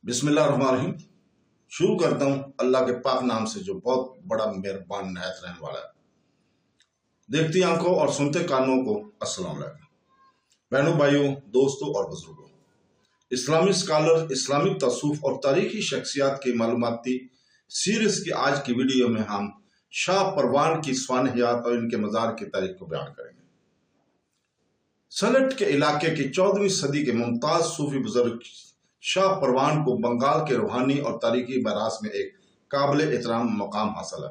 बिस्मिल्लाहिर्रहमानिर्रहीम। शुरू करता हूँ अल्लाह के पाक नाम से जो बहुत बड़ा मेहरबान नहायत रहने वाला है। देखती आंखों और सुनते कानों को अस्सलाम वालेकुम। बहनों, भाइयों, दोस्तों और बुजुर्गों, इस्लामी स्कॉलर, इस्लामी तसूफ और तारीखी शख्सियात की मालूमाती सीरीज की आज की वीडियो में हम शाह परवान की स्वानहियात और इनके मज़ार की तारीख को बयान करेंगे। सलट के इलाके की 14वीं सदी के मुमताज सूफी बुजुर्ग शाह परवान को बंगाल के रूहानी और तारीखी मीरास में एक काबिल एहतराम मकाम हासिल है।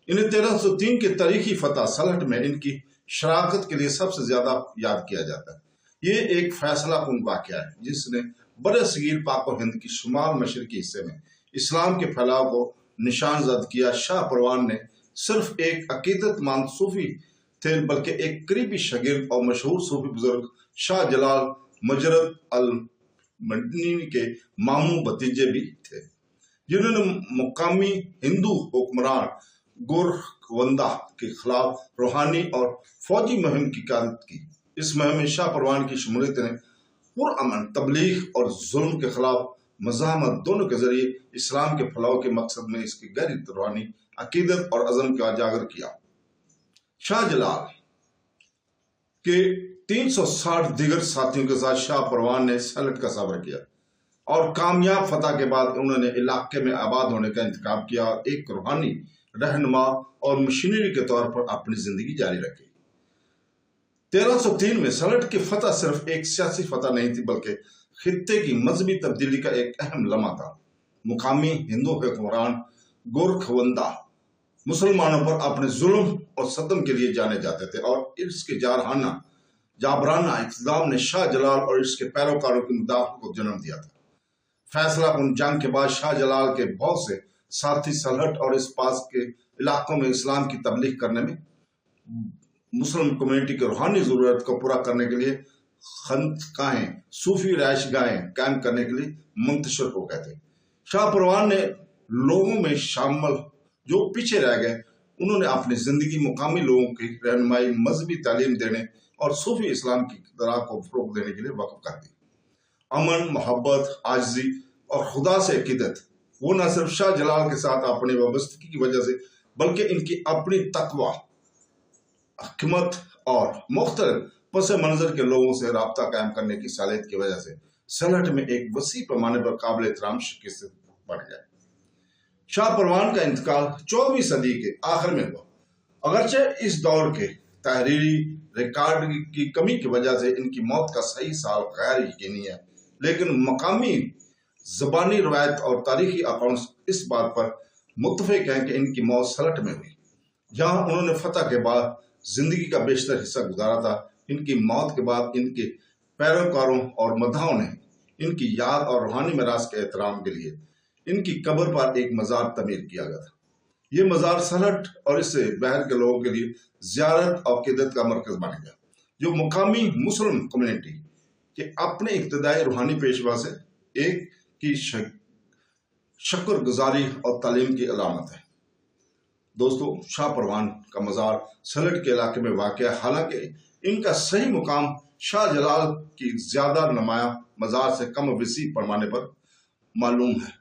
इन्हें 1303 की तारीखी फतह सलट में इनकी शराकत के लिए सबसे ज्यादा याद किया जाता है। ये एक फैसला कुन वाक़या है जिसने बड़े सगीर पाक और हिंद की शुमाल मशरकी हिस्से में इस्लाम के फैलाव को निशान जद किया। शाह परवान ने सिर्फ एक अकीदतमंद सूफी थे बल्कि एक करीबी शागिर्द और मशहूर सूफी बुजुर्ग शाह जलाल मजरद अल मदनी के मामू भतीजे भी थे, जिन्होंने मुकामी हिंदू हुक्मरान गोरखवंदा के खिलाफ रूहानी और फौजी मुहिम की क़यादत की। इस मुहिम में शाह परवान की शमूलियत ने पुरअमन तबलीग और जुल्म के खिलाफ मज़ाहमत दोनों के जरिए इस्लाम के फलाव के मकसद में इसकी गहरी रूहानी अकीदत और अज़म का उजागर किया। शाह जलाल के 360 दिगर साथियों के साथ शाह परवान ने सलट का सफर किया और कामयाब फतह के बाद उन्होंने इलाके में आबाद होने का इंतखाब किया और एक रूहानी रहनुमा और मशीनरी के तौर पर अपनी जिंदगी जारी रखी। 1303 में सलट की फतह सिर्फ एक सियासी फतह नहीं थी बल्कि खित्ते की मजहबी तब्दीली का एक अहम लम्हा था। मुकामी हिंदू हुक्मरान गोरखवंदा मुसलमानों पर अपने जुल्म और सतम के लिए जाने जाते थे और इसके जाबराना इक़्तिदार ने शाह जलाल और इसके पैरोकारों की मुदाफ़त को जन्म दिया था। फैसला कुन जंग के बाद शाह जलाल के बहुत से साथी सलहट और इस पास के इलाकों में इस्लाम की तबलीग करने में मुस्लिम कम्युनिटी की रूहानी ज़रूरत को पूरा करने के लिए खनकाहें, सूफी रहायशगाहें कायम करने के लिए मुंतशिर हो गए थे। शाह परवान ने लोगों में शामिल जो पीछे रह गए, उन्होंने अपनी जिंदगी मुकामी लोगों की रहनुमाई, मजहबी तालीम देने और सूफी इस्लाम की तरह को फरोग देने के लिए वक़्फ़ कर दी। अमन, मोहब्बत, आजिज़ी और खुदा से अकीदत वो न सिर्फ शाह जलाल के साथ अपनी वाबस्तगी की वजह से बल्कि इनकी अपनी तकवा, हिकमत और मुख्तलिफ पस मंजर के लोगों से रब्ता कायम करने की सालियत की वजह से सलट में एक वसी पैमाने पर काबिल एहतराम शख्सियत बढ़ गया। शाह परवान का इंतकाल 14वीं सदी के आखिर में हुआ। अगरचे इस दौर के तहरीरी रिकॉर्ड की कमी की वजह से इनकी मौत का सही साल गैर यकीनी है, लेकिन मकामी ज़बानी रवायत और तारीखी अकाउंट्स इस बात पर मुत्तफ़िक़ हैं कि इनकी मौत सलट में हुई, जहां उन्होंने फतह के बाद जिंदगी का बेशतर हिस्सा गुजारा था। इनकी मौत के बाद इनके पैरोकारों और मदाहों ने इनकी याद और रूहानी मीरास के एहतराम के लिए इनकी कब्र पर एक मज़ार तमीर किया गया था। ये मज़ार सलट और इससे बाहर के लोगों के लिए ज़ियारत और अक़ीदत का मरकज़ बन गया, जो मुकामी मुस्लिम कम्युनिटी के अपने इब्तदाई रूहानी पेशवा से एक की शुक्रगुजारी और तालीम की अलामत है। दोस्तों, शाह परवान का मज़ार सलट के इलाके में वाक़या, हालांकि इनका सही मुकाम शाह जलाल की ज़्यादा नुमाया मज़ार से कम वसी पैमाने पर मालूम है।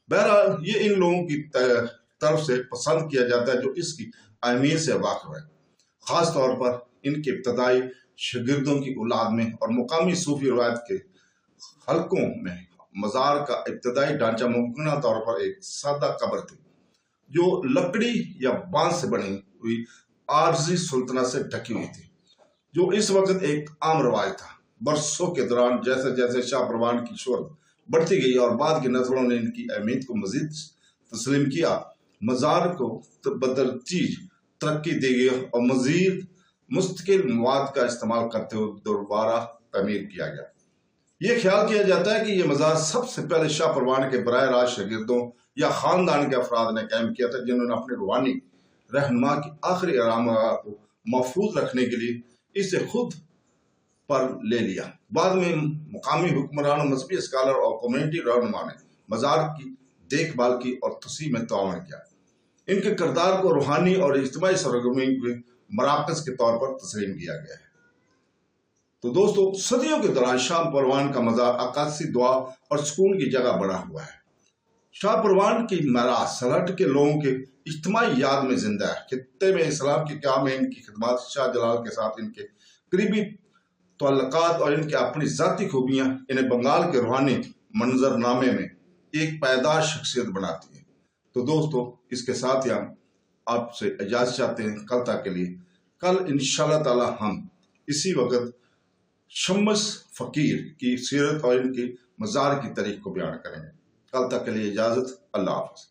बहरहाल ये इन लोगों की तरफ से पसंद किया जाता है जो इसकी अहमियत से वाकिफ है, ख़ास तौर पर इनके इब्तदाई शागिर्दों की औलाद में और मुकामी सूफी रवायत के हलकों में। मज़ार का इब्तदाई ढांचा मुमकिन तौर पर एक सादा कब्र थी जो लकड़ी या बांस से बनी हुई आरजी सुल्तनत से ढकी हुई थी, जो इस वक्त एक आम रवाज था। बरसों के दौरान जैसे जैसे शाह परवान की शोहरत बढ़ती गई और बाद की नस्लों ने इनकी अहमियत को मजीद तस्लीम किया, मज़ार को बदतरतीब तरक्की दी गई और मजीद मुस्तकिल मवाद का इस्तेमाल करते हुए दोबारा तमीर किया गया। ये ख्याल किया जाता है कि यह मज़ार सबसे पहले शाह परवान के बराह रास्त शागिर्दों या ख़ानदान के अफराद ने कायम किया था, जिन्होंने अपने रूहानी रहनुमा की आखिरी आराम को महफूज रखने के लिए इसे खुद पर ले लिया। बाद में मुकामी हुक्मरान, मजहबी स्कॉलर और कम्युनिटी रहनुमा ने मज़ार की देखभाल की और तस्हीह में ताउन किया। इनके किरदार को रूहानी और इज्तिमाई सरगर्मी के मराकज़ के तौर पर तस्लीम किया गया है। तो दोस्तों, सदियों के दौरान शाह परवान का मज़ार अक्सी दुआ और सुकून की जगह बना हुआ है। शाह परवान की मरास सलहट के लोगों के इज्तिमाई याद में जिंदा है। खित्ते में इस्लाम की क्या में इनकी खिदमत, शाह जलाल के साथ इनके करीबी ताल्लुकात और इनकी अपनी ज़ाती खूबियाँ इन्हें बंगाल के रूहानी मंजरनामे में एक पायदार शख्सियत बनाती है। तो दोस्तों, इसके साथ ही हम आपसे इजाज़त चाहते हैं कल तक के लिए। कल इंशाअल्लाह ताला हम इसी वक्त शम्स फ़कीर की सीरत और इनकी मज़ार की तारीख को बयान करेंगे। कल तक के लिए इजाज़त। अल्लाह हाफ़िज़।